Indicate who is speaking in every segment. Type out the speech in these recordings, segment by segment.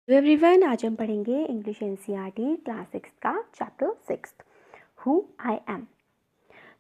Speaker 1: Hello everyone, आज हम पढ़ेंगे इंग्लिश एनसीईआरटी क्लास 6 का चैप्टर 6 हु आई एम।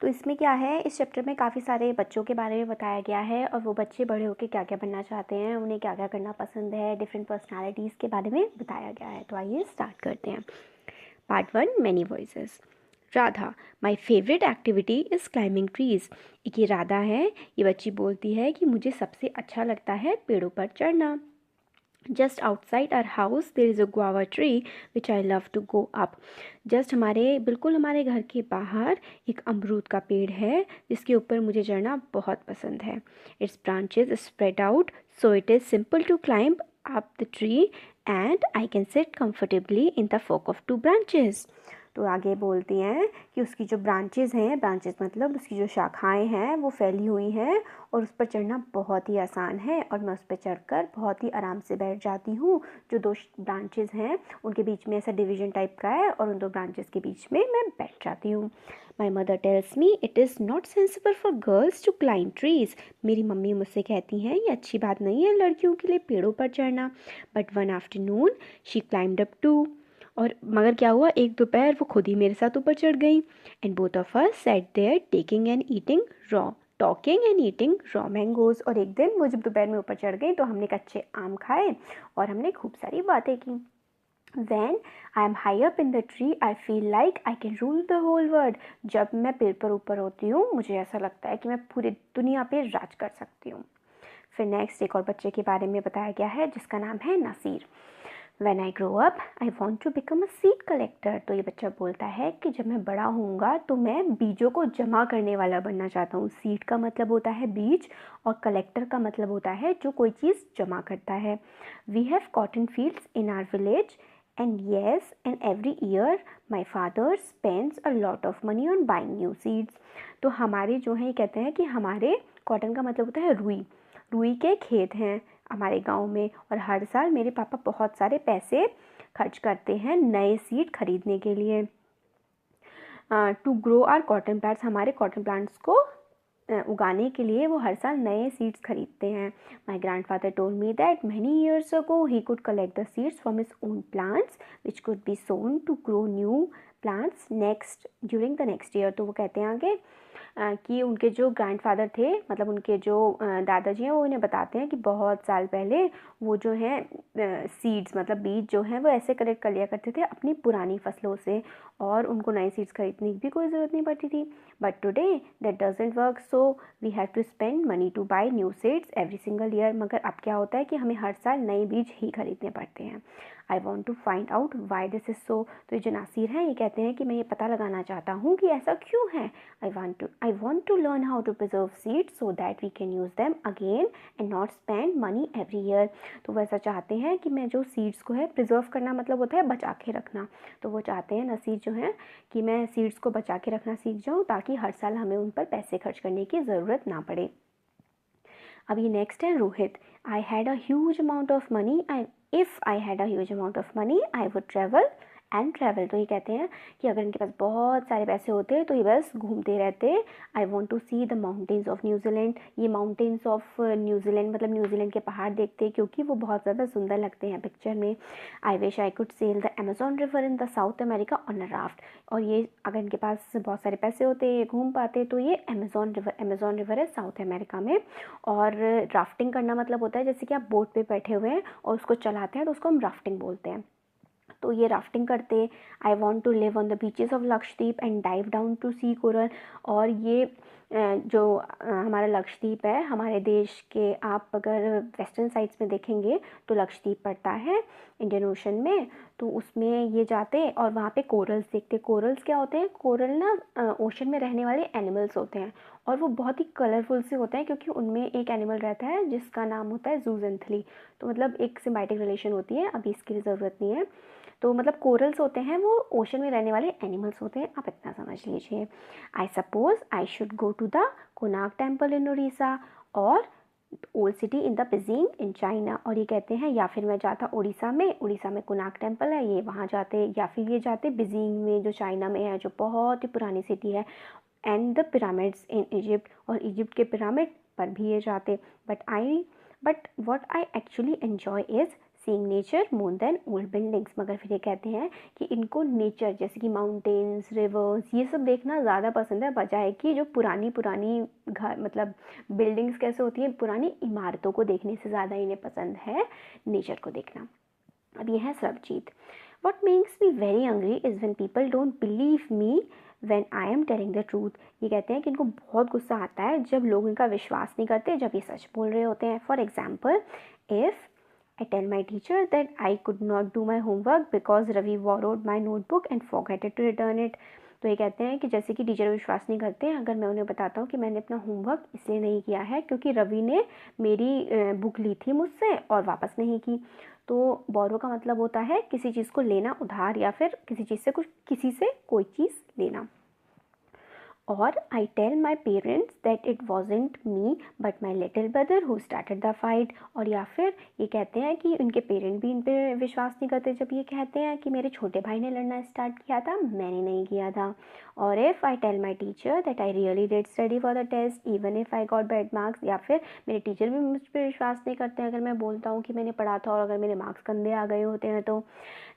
Speaker 1: तो इसमें क्या है, इस चैप्टर में काफ़ी सारे बच्चों के बारे में बताया गया है और वो बच्चे बड़े होकर क्या क्या बनना चाहते हैं, उन्हें क्या क्या करना पसंद है, डिफरेंट पर्सनालिटीज़ के बारे में बताया गया है। तो आइए स्टार्ट करते हैं। Part 1, many voices. Radha, my favourite activity is climbing trees. एक ये राधा है, ये बच्ची बोलती है कि मुझे सबसे अच्छा लगता है पेड़ों पर चढ़ना। Just outside our house there is a guava tree which I love to go up. Just बिल्कुल हमारे घर के बाहर एक अमरूद का पेड़ है जिसके ऊपर मुझे चढ़ना बहुत पसंद है। Its branches spread out so it is simple to climb up the tree and I can sit comfortably in the fork of two branches. तो आगे बोलती हैं कि उसकी जो ब्रांचेस हैं, ब्रांचेस मतलब उसकी जो शाखाएं हैं वो फैली हुई हैं और उस पर चढ़ना बहुत ही आसान है और मैं उस पर चढ़कर बहुत ही आराम से बैठ जाती हूँ। जो दो ब्रांचेस हैं उनके बीच में ऐसा डिवीजन टाइप का है और उन दो ब्रांचेस के बीच में मैं बैठ जाती हूँ। My mother tells me it is not sensible for girls to climb trees. मेरी मम्मी मुझसे कहती हैं ये अच्छी बात नहीं है लड़कियों के लिए पेड़ों पर चढ़ना। But one afternoon she climbed up too. और मगर क्या हुआ, एक दोपहर वो खुद ही मेरे साथ ऊपर चढ़ गई। And both of us sat there talking and eating raw talking and eating raw mangoes. और एक दिन वो जब दोपहर में ऊपर चढ़ गई तो हमने कच्चे आम खाए और हमने खूब सारी बातें की। When I am high up in the tree, I feel like I can rule the whole world. जब मैं पेड़ पर ऊपर होती हूँ मुझे ऐसा लगता है कि मैं पूरी दुनिया पे राज कर सकती हूँ। फिर नेक्स्ट एक और बच्चे के बारे में बताया गया है जिसका नाम है Naseer. When I grow up, I want to become a seed collector. तो ये बच्चा बोलता है कि जब मैं बड़ा होऊंगा तो मैं बीजों को जमा करने वाला बनना चाहता हूँ। सीड का मतलब होता है बीज और कलेक्टर का मतलब होता है जो कोई चीज़ जमा करता है। We have cotton fields in our village and yes, and every year my father spends a lot of money on buying new seeds. तो हमारे जो है ये कहते हैं कि हमारे कॉटन का मतलब होता है रुई, रुई के खेत हैं हमारे गांव में और हर साल मेरे पापा बहुत सारे पैसे खर्च करते हैं नए सीड खरीदने के लिए। To grow our cotton plants, हमारे कॉटन प्लांट्स को उगाने के लिए वो हर साल नए सीड्स खरीदते हैं। My grandfather told me that many years ago he could collect the seeds from his own plants which could be sown to grow new plants next during the next year. तो वो कहते हैं आगे कि उनके जो grandfather थे मतलब उनके जो दादाजी हैं वो इन्हें बताते हैं कि बहुत साल पहले वो जो हैं सीड्स मतलब बीज जो हैं वो ऐसे कलेक्ट कर लिया करते थे अपनी पुरानी फसलों से और उनको नए सीड्स खरीदने की भी कोई ज़रूरत नहीं पड़ती थी। But today that doesn't work so we have to spend money to buy new seeds every single year. मगर अब क्या होता है कि हमें हर साल नए बीज ही खरीदने पड़ते हैं। I want to find out why this is so. तो ये जो नासिर हैं ये कहते हैं कि मैं ये पता लगाना चाहता हूँ कि ऐसा क्यों है। I want to learn how to preserve seeds so that we can use them again and not spend money every year. तो वो ऐसा चाहते हैं कि मैं जो सीड्स को है प्रिजर्व करना मतलब होता है बचा के रखना। तो वो चाहते हैं नसीर जो है कि मैं सीड्स को बचा के रखना सीख जाऊँ ताकि हर साल हमें उन पर पैसे खर्च करने की ज़रूरत ना पड़े। अभी नेक्स्ट है Rohit. I had a huge amount of money if I had a huge amount of money I would travel and travel. तो ये कहते हैं कि अगर इनके पास बहुत सारे पैसे होते तो ये बस घूमते रहते। I want to see the mountains of New Zealand. ये माउंटेन्स ऑफ न्यूजीलैंड मतलब न्यूजीलैंड के पहाड़ देखते क्योंकि वो बहुत ज़्यादा सुंदर लगते हैं पिक्चर में। I wish I could sail the Amazon river in the South America on a raft. और ये अगर इनके पास बहुत सारे पैसे होते ये घूम पाते तो ये अमेजॉन रिवर है साउथ अमेरिका में। और राफ्टिंग करना मतलब होता है जैसे कि आप बोट पे बैठे हुए हैं और उसको चलाते हैं तो उसको हम राफ्टिंग बोलते हैं। तो ये राफ्टिंग करते। I want to live on the beaches of Lakshadweep and dive down to see coral. और ये जो हमारा लक्षद्वीप है हमारे देश के, आप अगर वेस्टर्न साइड्स में देखेंगे तो लक्षद्वीप पड़ता है इंडियन ओशन में। तो उसमें ये जाते और वहाँ पे कोरल्स देखते। कोरल्स क्या होते हैं, कोरल ना ओशन में रहने वाले एनिमल्स होते हैं और वो बहुत ही कलरफुल से होते हैं क्योंकि उनमें एक एनिमल रहता है जिसका नाम होता है जूजेंथली। तो मतलब एक सिम्बायोटिक रिलेशन होती है, अभी इसकी ज़रूरत नहीं है। तो मतलब कोरल्स होते हैं वो ओशन में रहने वाले एनिमल्स होते हैं, आप इतना समझ लीजिए। I suppose I should go to the Konark temple in Orissa और old city in the Beijing in China. और ये कहते हैं या फिर मैं जाता उड़ीसा में कोनार्क टेम्पल है ये वहाँ जाते, या फिर ये जाते बीजिंग में जो चाइना में है जो बहुत ही पुरानी सिटी है, and the pyramids in Egypt और इजिप्ट के पिरामिड पर भी ये जाते। But what I actually enjoy is seeing nature more than old buildings, मगर फिर ये कहते हैं कि इनको नेचर जैसे कि माउंटेन्स, रिवर्स, ये सब देखना ज़्यादा पसंद है बजाय कि जो पुरानी पुरानी घर मतलब बिल्डिंग्स कैसे होती हैं, पुरानी इमारतों को देखने से ज़्यादा इन्हें पसंद है नेचर को देखना। अब ये है Sarabjit. What makes me very angry is when people don't believe me when I am telling the truth। ये कहते हैं कि इनको बहुत गुस्सा आता है जब लोग इनका विश्वास नहीं करते जब ये सच बोल रहे होते हैं। For example, if I tell my teacher that I could not do my homework because Ravi borrowed my notebook and forgot to return it। तो ये कहते हैं कि जैसे कि टीचर विश्वास नहीं करते हैं अगर मैं उन्हें बताता हूँ कि मैंने अपना होमवर्क इसलिए नहीं किया है क्योंकि रवि ने मेरी बुक ली थी मुझसे और वापस नहीं की। तो बोरो का मतलब होता है किसी चीज़ को लेना उधार या फिर किसी से कोई चीज़ लेना। और I tell my parents that it wasn't me but my little brother who started the fight। और या फिर ये कहते हैं कि उनके पेरेंट भी इन पर विश्वास नहीं करते जब ये कहते हैं कि मेरे छोटे भाई ने लड़ना स्टार्ट किया था, मैंने नहीं किया था। और if I tell my teacher that I really did study for the test even if I got bad marks, या फिर मेरे टीचर भी मुझ पर विश्वास नहीं करते अगर मैं बोलता हूँ कि मैंने पढ़ा था और अगर मेरे मार्क्स गंदे आ गए होते हैं तो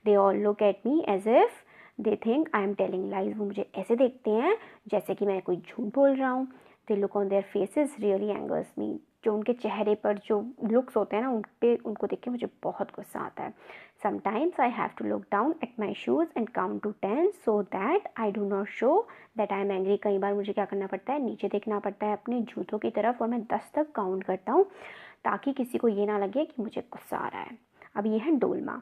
Speaker 1: they all look at me as if they think I am telling lies। वो मुझे ऐसे देखते हैं जैसे कि मैं कोई झूठ बोल रहा हूँ। They look on their faces really angers me। जो उनके चेहरे पर जो लुक्स होते हैं ना उनको देख के मुझे बहुत गुस्सा आता है। Sometimes I have to look down at my shoes and count to 10 so that I do not show that I am angry। कई बार मुझे क्या करना पड़ता है, नीचे देखना पड़ता है अपने जूतों की तरफ और मैं 10 तक काउंट करता हूँ ताकि किसी को ये ना लगे कि मुझे गुस्सा आ रहा है। अब ये है Dolma.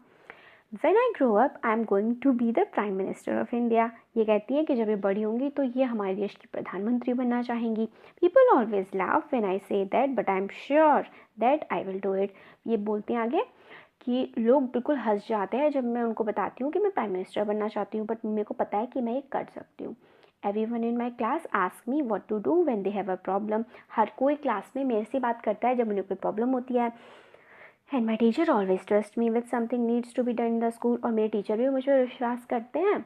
Speaker 1: When I grow up, I am going to be the Prime Minister of India। ये कहती है कि जब ये बड़ी होंगी तो ये हमारे देश की प्रधानमंत्री बनना चाहेंगी। People always laugh when I say that, but I am sure that I will do it। ये बोलते हैं आगे कि लोग बिल्कुल हंस जाते हैं जब मैं उनको बताती हूँ कि मैं प्राइम मिनिस्टर बनना चाहती हूँ, बट मेरे को पता है कि मैं ये कर सकती हूँ। Everyone in my class asks me what to do when they have a problem। हर कोई क्लास में मेरे से बात करता है जब उन्हें कोई प्रॉब्लम होती है। And my teacher always trusts me with something needs to be done in the school। और मेरे टीचर भी मुझ पर विश्वास करते हैं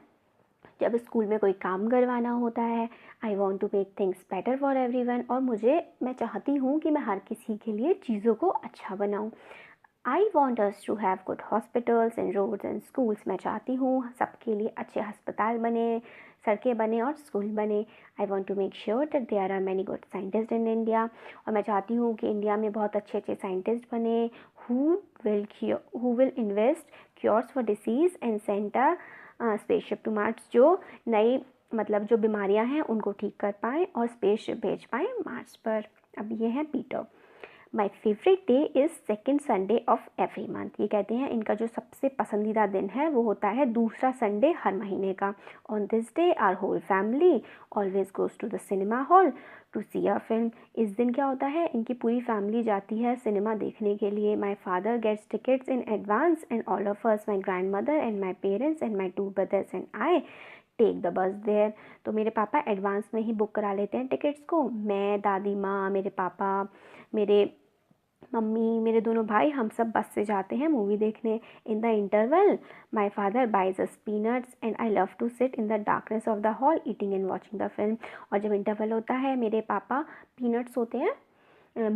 Speaker 1: जब स्कूल में कोई काम करवाना होता है। I want to make things better for everyone। और मैं चाहती हूँ कि मैं हर किसी के लिए चीज़ों को अच्छा बनाऊँ। I want us to have good hospitals and roads and schools। मैं चाहती हूँ सबके लिए अच्छे अस्पताल बने, सड़कें बने और स्कूल बने। I want to make sure that there are many good scientists in India। और मैं चाहती हूँ कि इंडिया में बहुत अच्छे अच्छे साइंटिस्ट बने who will invest cures for disease and send a spaceship to Mars। जो नई जो बीमारियाँ हैं उनको ठीक कर पाएँ और स्पेसशिप भेज पाएँ मार्स पर। अब ये है Peter. My favourite day is second Sunday off every month. ये कहते हैं इनका जो सबसे पसंदीदा दिन है वो होता है दूसरा संडे हर महीने का। On this day our whole family always goes to the cinema hall to see a film. इस दिन क्या होता है, इनकी पूरी फैमिली जाती है सिनेमा देखने के लिए। My father gets tickets in advance and all of us, my grandmother and my parents and my 2 brothers and I take the bus there. तो मेरे पापा एडवांस में ही बुक करा लेते हैं टिकट्स को। मैं, दादी माँ, मेरे पापा, मेरे मम्मी, मेरे दोनों भाई, हम सब बस से जाते हैं मूवी देखने। In the interval my father buys us peanuts and I love to sit in the darkness of the hall eating and watching the film. और जब इंटरवल होता है मेरे पापा पीनट्स होते हैं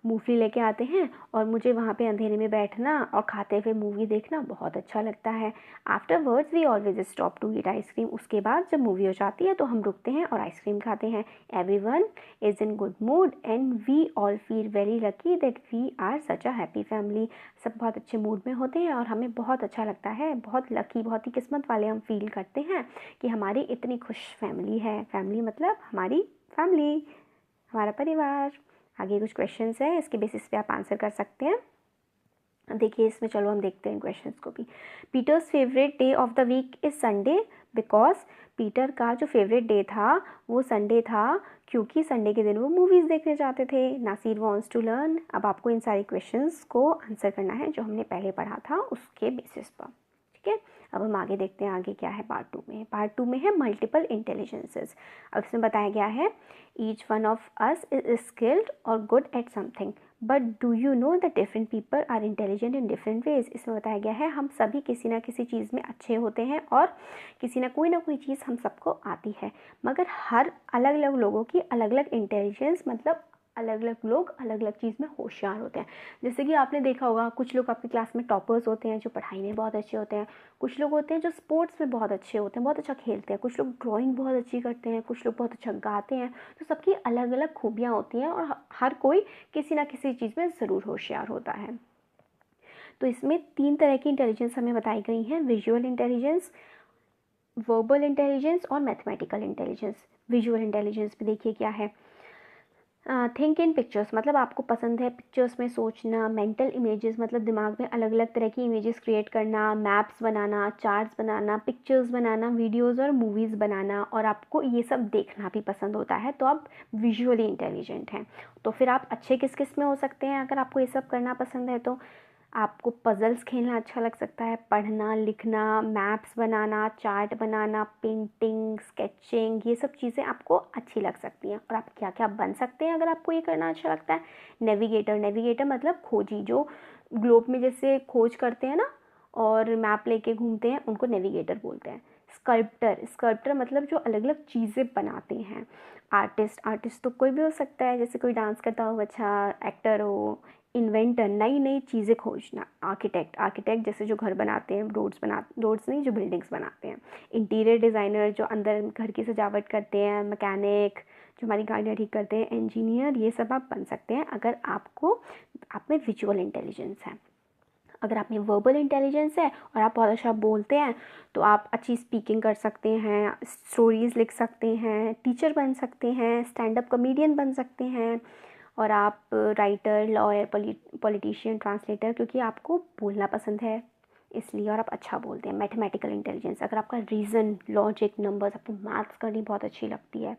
Speaker 1: मूंगफली लेके आते हैं और मुझे वहाँ पे अंधेरे में बैठना और खाते हुए मूवी देखना बहुत अच्छा लगता है। Afterwards we always stop to eat ice cream. उसके बाद जब मूवी हो जाती है तो हम रुकते हैं और आइसक्रीम खाते हैं। Everyone is in good mood and we all feel very lucky that we are such a happy family. सब बहुत अच्छे मूड में होते हैं और हमें बहुत अच्छा लगता है, बहुत लकी, बहुत ही किस्मत वाले हम फील करते हैं कि हमारी इतनी खुश फैमिली है। फैमिली मतलब हमारी फैमिली, हमारा परिवार। आगे कुछ क्वेश्चंस हैं, इसके बेसिस पे आप आंसर कर सकते हैं। देखिए इसमें, चलो हम देखते हैं क्वेश्चंस को भी। Peter's favourite day of the week is Sunday because Peter का जो फेवरेट डे था वो संडे था क्योंकि संडे के दिन वो मूवीज़ देखने जाते थे। Nasir wants to learn. अब आपको इन सारे क्वेश्चंस को आंसर करना है जो हमने पहले पढ़ा था उसके बेसिस पर, ठीक है। अब हम आगे देखते हैं आगे क्या है पार्ट 2 में। पार्ट 2 में है मल्टीपल इंटेलिजेंसेस। अब इसमें बताया गया है each one of us is skilled और good at something but do you know the different people are intelligent in different ways. इसमें बताया गया है हम सभी किसी ना किसी चीज़ में अच्छे होते हैं और किसी ना कोई चीज़ हम सबको आती है, मगर हर अलग अलग लोगों की अलग अलग इंटेलिजेंस मतलब अलग अलग लोग अलग अलग चीज़ में होशियार होते हैं। जैसे कि आपने देखा होगा कुछ लोग आपकी क्लास में टॉपर्स होते हैं जो पढ़ाई में बहुत अच्छे होते हैं, कुछ लोग होते हैं जो स्पोर्ट्स में बहुत अच्छे होते हैं, बहुत अच्छा खेलते हैं, कुछ लोग ड्राइंग बहुत अच्छी करते हैं, कुछ लोग बहुत अच्छा गाते हैं। तो सबकी अलग अलग खूबियाँ होती हैं और हर कोई किसी ना किसी चीज़ में ज़रूर होशियार होता है। तो इसमें 3 तरह की इंटेलिजेंस हमें बताई गई हैं, विजुअल इंटेलिजेंस, वर्बल इंटेलिजेंस और मैथमेटिकल इंटेलिजेंस। विजुअल इंटेलिजेंस में देखिए क्या है, थिंक इन पिक्चर्स, मतलब आपको पसंद है पिक्चर्स में सोचना, मेंटल इमेजेस मतलब दिमाग में अलग अलग तरह की इमेजेस क्रिएट करना, मैप्स बनाना, चार्ट्स बनाना, पिक्चर्स बनाना, वीडियोस और मूवीज़ बनाना, और आपको ये सब देखना भी पसंद होता है, तो आप विजुअली इंटेलिजेंट हैं। तो फिर आप अच्छे किस किस में हो सकते हैं अगर आपको ये सब करना पसंद है? तो आपको पज़ल्स खेलना अच्छा लग सकता है, पढ़ना, लिखना, मैप्स बनाना, चार्ट बनाना, पेंटिंग, स्केचिंग, ये सब चीज़ें आपको अच्छी लग सकती हैं। और आप क्या क्या बन सकते हैं अगर आपको ये करना अच्छा लगता है? नेविगेटर, नेविगेटर मतलब खोजी, जो ग्लोब में जैसे खोज करते हैं ना और मैप लेके घूमते हैं, उनको नेविगेटर बोलते हैं। स्कल्प्टर, स्कल्प्टर मतलब जो अलग अलग चीज़ें बनाते हैं। आर्टिस्ट, आर्टिस्ट तो कोई भी हो सकता है, जैसे कोई डांस करता हो, अच्छा एक्टर हो। इन्वेंटर, नई नई चीज़ें खोजना। आर्किटेक्ट, आर्किटेक्ट जैसे जो घर बनाते हैं, रोड्स नहीं, जो बिल्डिंग्स बनाते हैं। इंटीरियर डिज़ाइनर, जो अंदर घर की सजावट करते हैं। मैकेनिक, जो हमारी गाड़ियाँ ठीक करते हैं। इंजीनियर, ये सब आप बन सकते हैं अगर आपको, आप में विजुअल इंटेलिजेंस है। अगर आप में वर्बल इंटेलिजेंस है और आप बहुत अच्छा बोलते हैं, तो आप अच्छी स्पीकिंग कर सकते हैं, स्टोरीज़ लिख सकते हैं, टीचर बन सकते हैं, स्टैंड अप कॉमेडियन बन सकते हैं, और आप राइटर, लॉयर, पॉलिटिशियन, ट्रांसलेटर, क्योंकि आपको बोलना पसंद है इसलिए, और आप अच्छा बोलते हैं। मैथमेटिकल इंटेलिजेंस, अगर आपका रीज़न, लॉजिक, नंबर्स, आपको मैथ्स करनी बहुत अच्छी लगती है,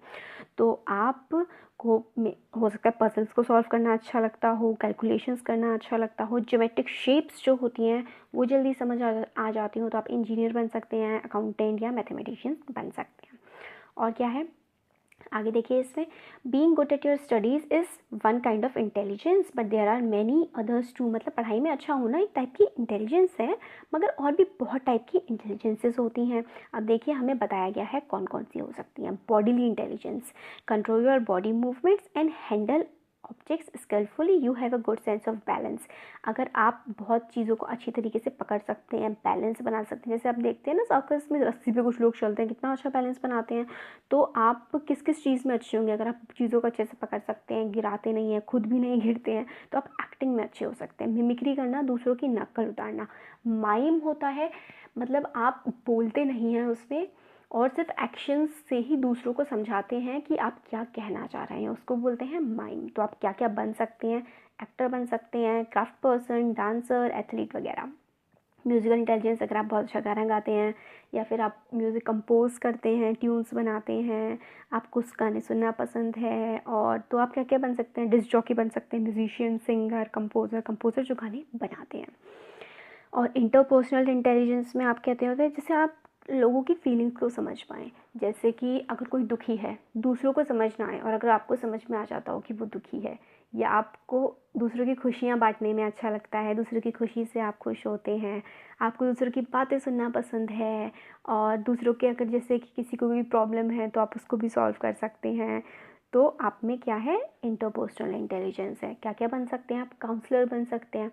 Speaker 1: तो आप को में हो सकता है पजल्स को सॉल्व करना अच्छा लगता हो, कैलकुलेशंस करना अच्छा लगता हो, ज्योमेट्रिक शेप्स जो होती हैं वो जल्दी समझ आ जाती हो, तो आप इंजीनियर बन सकते हैं, अकाउंटेंट या मैथमेटिशियन बन सकते हैं। और क्या है आगे देखिए इसमें, being good at your studies is one kind of intelligence but there are many others too, मतलब पढ़ाई में अच्छा होना एक टाइप की इंटेलिजेंस है, मगर और भी बहुत टाइप की इंटेलिजेंसेस होती हैं। अब देखिए हमें बताया गया है कौन कौन सी हो सकती हैं। Bodily intelligence, control your body movements and handle objects skilfully, you have a good sense of balance, अगर आप बहुत चीज़ों को अच्छी तरीके से पकड़ सकते हैं, बैलेंस बना सकते हैं। जैसे आप देखते हैं ना सर्कस में रस्सी पे कुछ लोग चलते हैं, कितना अच्छा बैलेंस बनाते हैं। तो आप किस किस चीज़ में अच्छे होंगे? अगर आप चीज़ों को अच्छे से पकड़ सकते हैं, गिराते नहीं हैं, खुद भी नहीं गिरते हैं, तो आप एक्टिंग में अच्छे हो सकते हैं। मिमिक्री करना, दूसरों की नकल उतारना। माइम होता है मतलब आप बोलते नहीं हैं उसमें, और सिर्फ एक्शंस से ही दूसरों को समझाते हैं कि आप क्या कहना चाह रहे हैं, उसको बोलते हैं माइम। तो आप क्या क्या बन सकते हैं? एक्टर बन सकते हैं, क्राफ्ट पर्सन, डांसर, एथलीट वगैरह। म्यूज़िकल इंटेलिजेंस, अगर आप बहुत अच्छा गाना गाते हैं या फिर आप म्यूज़िक कंपोज करते हैं, ट्यून्स बनाते हैं, आपको उस गाने सुनना पसंद है, और तो आप क्या क्या बन सकते हैं? डिस्क जॉकी बन सकते हैं, म्यूजिशियन, सिंगर, कंपोज़र जो गाने बनाते हैं। और इंटरपर्सनल इंटेलिजेंस में आप कहते होते हैं जैसे आप लोगों की फीलिंग्स को समझ पाएँ। जैसे कि अगर कोई दुखी है, दूसरों को समझ ना आए, और अगर आपको समझ में आ जाता हो कि वो दुखी है, या आपको दूसरों की खुशियाँ बांटने में अच्छा लगता है, दूसरों की खुशी से आप खुश होते हैं, आपको दूसरों की बातें सुनना पसंद है, और दूसरों के अगर जैसे कि किसी को भी प्रॉब्लम है तो आप उसको भी सॉल्व कर सकते हैं, तो आप में क्या है? इंटरपर्सनल इंटेलिजेंस है। क्या क्या बन सकते हैं आप? काउंसलर बन सकते हैं।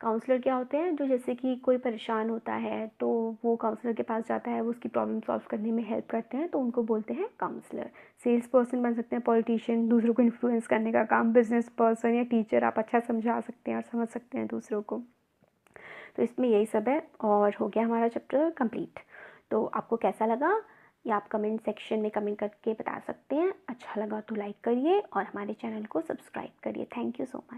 Speaker 1: काउंसलर क्या होते हैं? जो जैसे कि कोई परेशान होता है तो वो काउंसलर के पास जाता है, वो उसकी प्रॉब्लम सॉल्व करने में हेल्प करते हैं, तो उनको बोलते हैं काउंसलर। सेल्स पर्सन बन सकते हैं, पॉलिटिशियन, दूसरों को इन्फ्लुएंस करने का काम, बिजनेस पर्सन या टीचर, आप अच्छा समझा सकते हैं और समझ सकते हैं दूसरों को। तो इसमें यही सब है, और हो गया हमारा चैप्टर कंप्लीट। तो आपको कैसा लगा या आप कमेंट सेक्शन में कमेंट करके बता सकते हैं। अच्छा लगा तो लाइक करिए और हमारे चैनल को सब्सक्राइब करिए। Thank you so much.